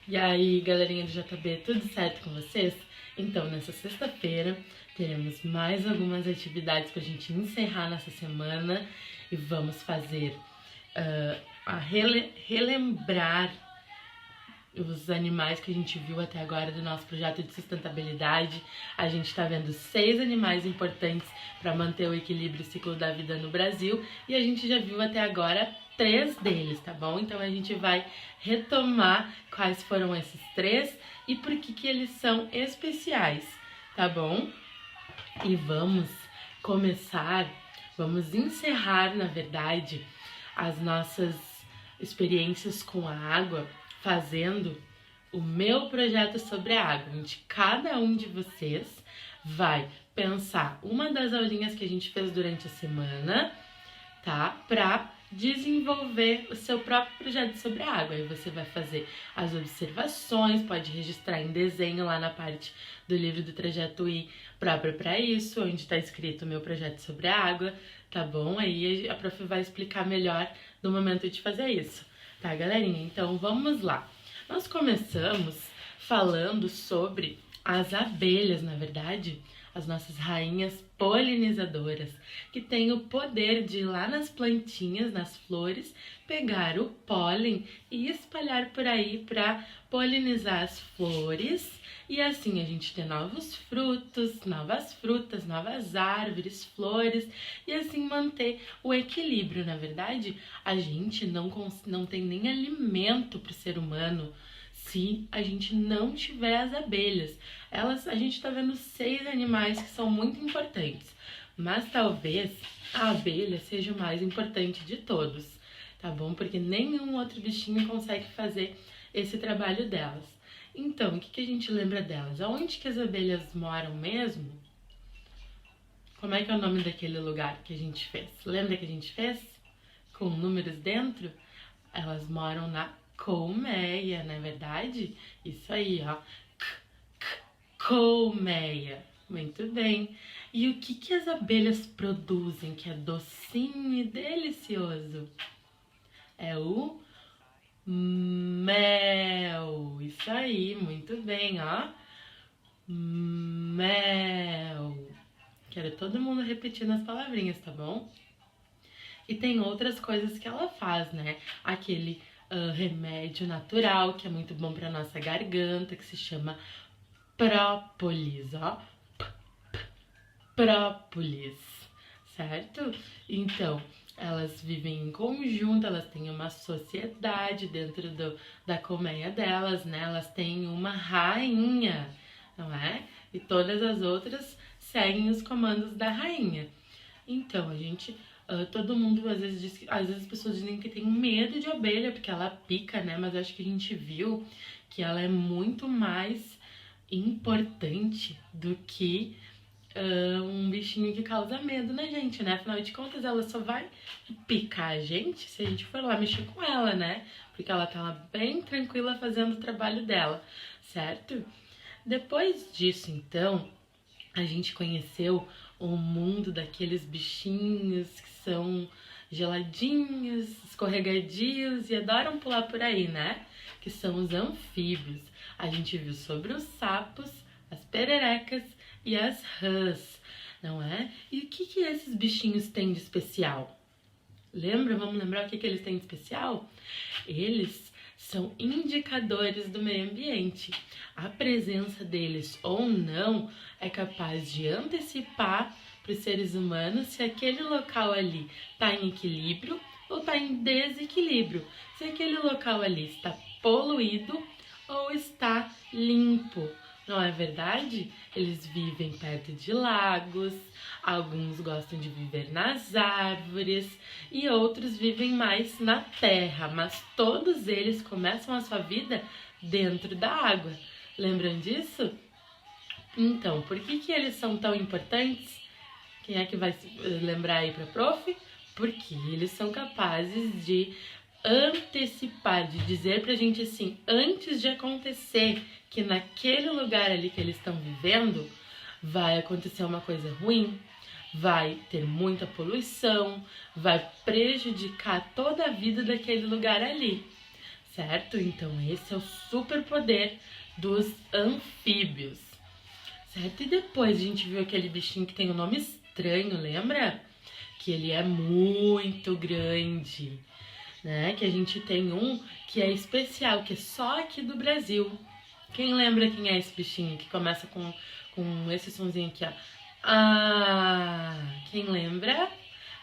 E aí, galerinha do JB, tudo certo com vocês? Então, nessa sexta-feira, teremos mais algumas atividades pra gente encerrar nessa semana e vamos fazer relembrar os animais que a gente viu até agora do nosso projeto de sustentabilidade. A gente está vendo 6 animais importantes para manter o equilíbrio e ciclo da vida no Brasil e a gente já viu até agora 3 deles, tá bom? Então a gente vai retomar quais foram esses 3 e por que eles são especiais, tá bom? E vamos encerrar, na verdade, as nossas experiências com a água fazendo o meu projeto sobre a água, onde cada um de vocês vai pensar uma das aulinhas que a gente fez durante a semana, tá? Pra desenvolver o seu próprio projeto sobre a água. Aí você vai fazer as observações, pode registrar em desenho lá na parte do livro do Trajeto I próprio para isso, onde está escrito o meu projeto sobre a água, tá bom? Aí a prof vai explicar melhor no momento de fazer isso. Tá, galerinha? Então, vamos lá. Nós começamos falando sobre as abelhas, na verdade, as nossas rainhas polinizadoras, que têm o poder de ir lá nas plantinhas, nas flores, pegar o pólen e espalhar por aí para polinizar as flores e assim a gente ter novos frutos, novas frutas, novas árvores, flores e assim manter o equilíbrio. Na verdade, a gente não tem nem alimento para o ser humano se a gente não tiver as abelhas. A gente está vendo 6 animais que são muito importantes, mas talvez a abelha seja o mais importante de todos, tá bom? Porque nenhum outro bichinho consegue fazer esse trabalho delas. Então, o que a gente lembra delas? Aonde que as abelhas moram mesmo? Como é que é o nome daquele lugar que a gente fez? Lembra que a gente fez? Com números dentro? Elas moram na colmeia, não é verdade? Isso aí, ó. Colmeia. Muito bem. E o que as abelhas produzem que é docinho e delicioso? É o mel. Isso aí, muito bem, ó. Mel. Quero todo mundo repetindo as palavrinhas, tá bom? E tem outras coisas que ela faz, né? Aquele remédio natural que é muito bom para nossa garganta, que se chama própolis, ó. Própolis, certo? Então, elas vivem em conjunto, elas têm uma sociedade dentro da colmeia delas, né? Elas têm uma rainha, não é? E todas as outras seguem os comandos da rainha. Então, todo mundo às vezes as pessoas dizem que tem medo de abelha porque ela pica, né? Mas eu acho que a gente viu que ela é muito mais importante do que um bichinho que causa medo na gente, né? Afinal de contas, ela só vai picar a gente se a gente for lá mexer com ela, né? Porque ela tá lá bem tranquila fazendo o trabalho dela, certo? Depois disso, então, a gente conheceu o mundo daqueles bichinhos que são geladinhos, escorregadios e adoram pular por aí, né? Que são os anfíbios. A gente viu sobre os sapos, as pererecas e as rãs, não é? E o que esses bichinhos têm de especial? Vamos lembrar o que eles têm de especial? Eles são indicadores do meio ambiente. A presença deles ou não é capaz de antecipar para os seres humanos se aquele local ali está em equilíbrio ou está em desequilíbrio. Se aquele local ali está poluído ou está limpo. Não é verdade? Eles vivem perto de lagos, alguns gostam de viver nas árvores e outros vivem mais na terra, mas todos eles começam a sua vida dentro da água. Lembram disso? Então, por que eles são tão importantes? Quem é que vai lembrar aí para prof? Porque eles são capazes de antecipar, de dizer pra gente assim, antes de acontecer que naquele lugar ali que eles estão vivendo vai acontecer uma coisa ruim, vai ter muita poluição, vai prejudicar toda a vida daquele lugar ali, certo? Então esse é o superpoder dos anfíbios, certo? E depois a gente viu aquele bichinho que tem um nome estranho, lembra? Que ele é muito grande, né? Que a gente tem um que é especial, que é só aqui do Brasil. Quem lembra quem é esse bichinho que começa com esse sonzinho aqui, ó? Ah, quem lembra?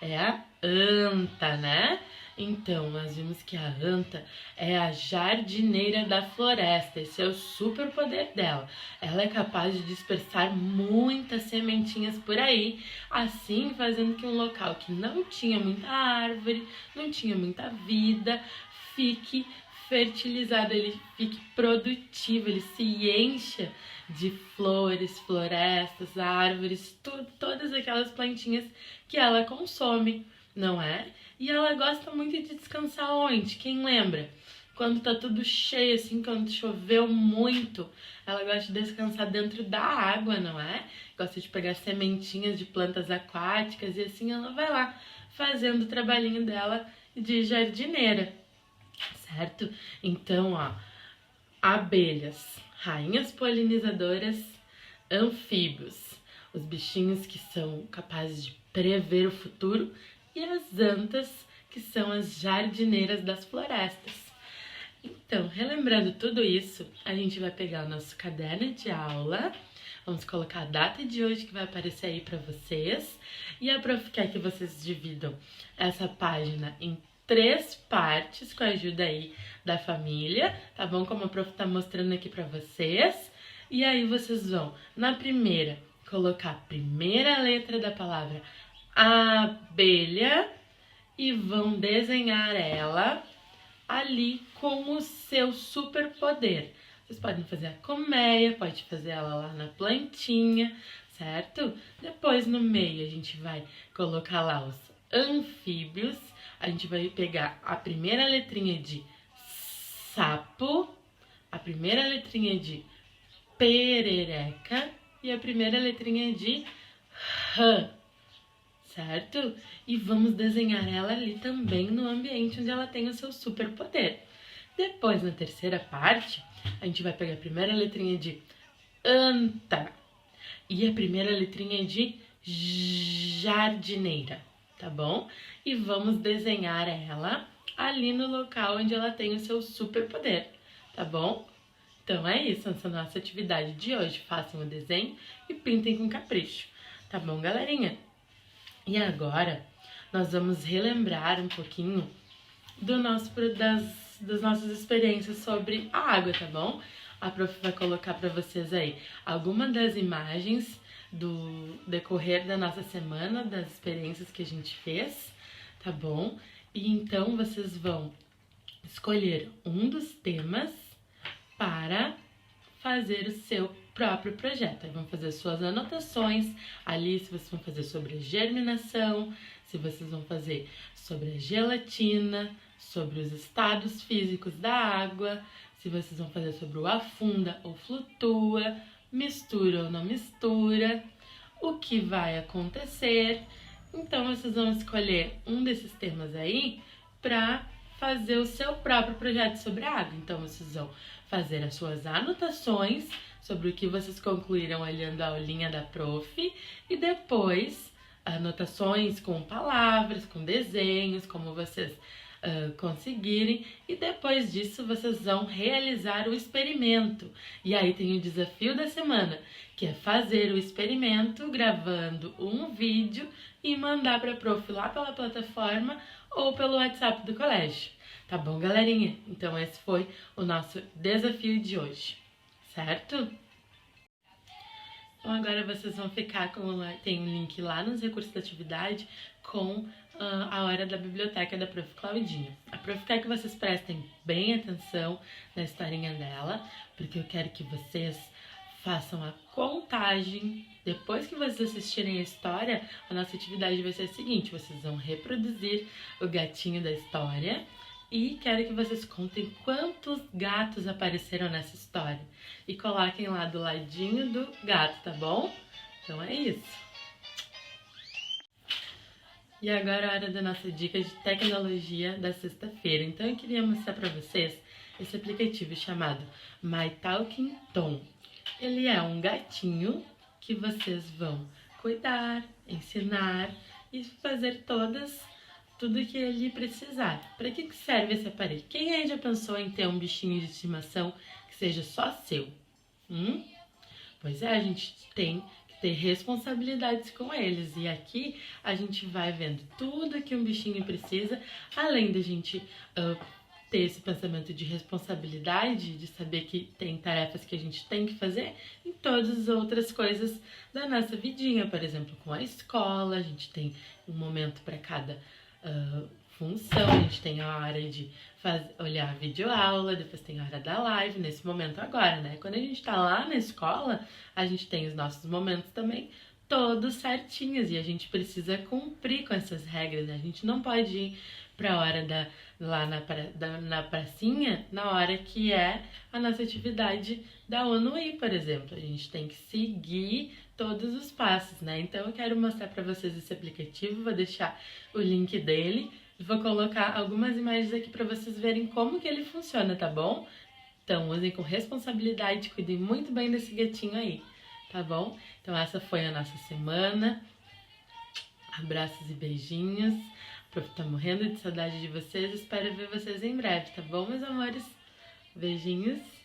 É a anta, né? Então, nós vimos que a anta é a jardineira da floresta. Esse é o superpoder dela. Ela é capaz de dispersar muitas sementinhas por aí, assim fazendo que um local que não tinha muita árvore, não tinha muita vida, fique fertilizado, ele fique produtivo, ele se encha de flores, florestas, árvores, todas aquelas plantinhas que ela consome, não é? E ela gosta muito de descansar onde? Quem lembra? Quando tá tudo cheio, assim, quando choveu muito, ela gosta de descansar dentro da água, não é? Gosta de pegar sementinhas de plantas aquáticas e assim ela vai lá fazendo o trabalhinho dela de jardineira, certo? Então, ó, abelhas, rainhas polinizadoras, anfíbios, os bichinhos que são capazes de prever o futuro, e as antas, que são as jardineiras das florestas. Então, relembrando tudo isso, a gente vai pegar o nosso caderno de aula, vamos colocar a data de hoje que vai aparecer aí para vocês, e a prof quer que vocês dividam essa página em 3 partes com a ajuda aí da família, tá bom? Como a prof tá mostrando aqui para vocês. E aí vocês vão, na primeira, colocar a primeira letra da palavra abelha e vão desenhar ela ali com o seu superpoder. Vocês podem fazer a colmeia, pode fazer ela lá na plantinha, certo? Depois no meio a gente vai colocar lá os anfíbios. A gente vai pegar a primeira letrinha de sapo, a primeira letrinha de perereca e a primeira letrinha de rã, certo? E vamos desenhar ela ali também no ambiente onde ela tem o seu superpoder. Depois, na terceira parte, a gente vai pegar a primeira letrinha de anta e a primeira letrinha de jardineira, tá bom? E vamos desenhar ela ali no local onde ela tem o seu superpoder, tá bom? Então é isso, essa é a nossa atividade de hoje. Façam o desenho e pintem com capricho, tá bom, galerinha? E agora nós vamos relembrar um pouquinho das nossas experiências sobre a água, tá bom? A prof vai colocar para vocês aí algumas das imagens do decorrer da nossa semana, das experiências que a gente fez, tá bom? E então vocês vão escolher um dos temas para fazer o seu próprio projeto. Aí vão fazer suas anotações ali, se vocês vão fazer sobre a germinação, se vocês vão fazer sobre a gelatina, sobre os estados físicos da água, se vocês vão fazer sobre o afunda ou flutua, mistura ou não mistura, o que vai acontecer. Então vocês vão escolher um desses temas aí para fazer o seu próprio projeto sobre a água. Então vocês vão fazer as suas anotações sobre o que vocês concluíram olhando a aulinha da prof e depois anotações com palavras, com desenhos, como vocês conseguirem, e depois disso vocês vão realizar o experimento. E aí tem o desafio da semana, que é fazer o experimento gravando um vídeo e mandar para a prof lá pela plataforma ou pelo WhatsApp do colégio. Tá bom, galerinha? Então esse foi o nosso desafio de hoje, certo? Então agora vocês vão ficar com... Tem um link lá nos recursos da atividade com a hora da biblioteca da prof Claudinha. A prof quer que vocês prestem bem atenção na historinha dela, porque eu quero que vocês façam a contagem. Depois que vocês assistirem a história, a nossa atividade vai ser a seguinte: vocês vão reproduzir o gatinho da história e quero que vocês contem quantos gatos apareceram nessa história e coloquem lá do ladinho do gato, tá bom? Então é isso. E agora é a hora da nossa dica de tecnologia da sexta-feira. Então eu queria mostrar para vocês esse aplicativo chamado My Talking Tom. Ele é um gatinho que vocês vão cuidar, ensinar e fazer tudo que ele precisar. Para que serve esse aparelho? Quem aí já pensou em ter um bichinho de estimação que seja só seu? Pois é, a gente tem que ter responsabilidades com eles. E aqui a gente vai vendo tudo que um bichinho precisa, além da gente ter esse pensamento de responsabilidade, de saber que tem tarefas que a gente tem que fazer em todas as outras coisas da nossa vidinha. Por exemplo, com a escola, a gente tem um momento para cada função, a gente tem a hora de olhar a videoaula, depois tem a hora da live, nesse momento agora, né? Quando a gente tá lá na escola, a gente tem os nossos momentos também todos certinhos e a gente precisa cumprir com essas regras, né? A gente não pode ir pra hora lá na pracinha na hora que é a nossa atividade da ONU-I, por exemplo. A gente tem que seguir todos os passos, né? Então eu quero mostrar para vocês esse aplicativo, vou deixar o link dele e vou colocar algumas imagens aqui para vocês verem como que ele funciona, tá bom? Então usem com responsabilidade, cuidem muito bem desse gatinho aí, tá bom? Então essa foi a nossa semana. Abraços e beijinhos. Tô morrendo de saudade de vocês, espero ver vocês em breve, tá bom, meus amores? Beijinhos.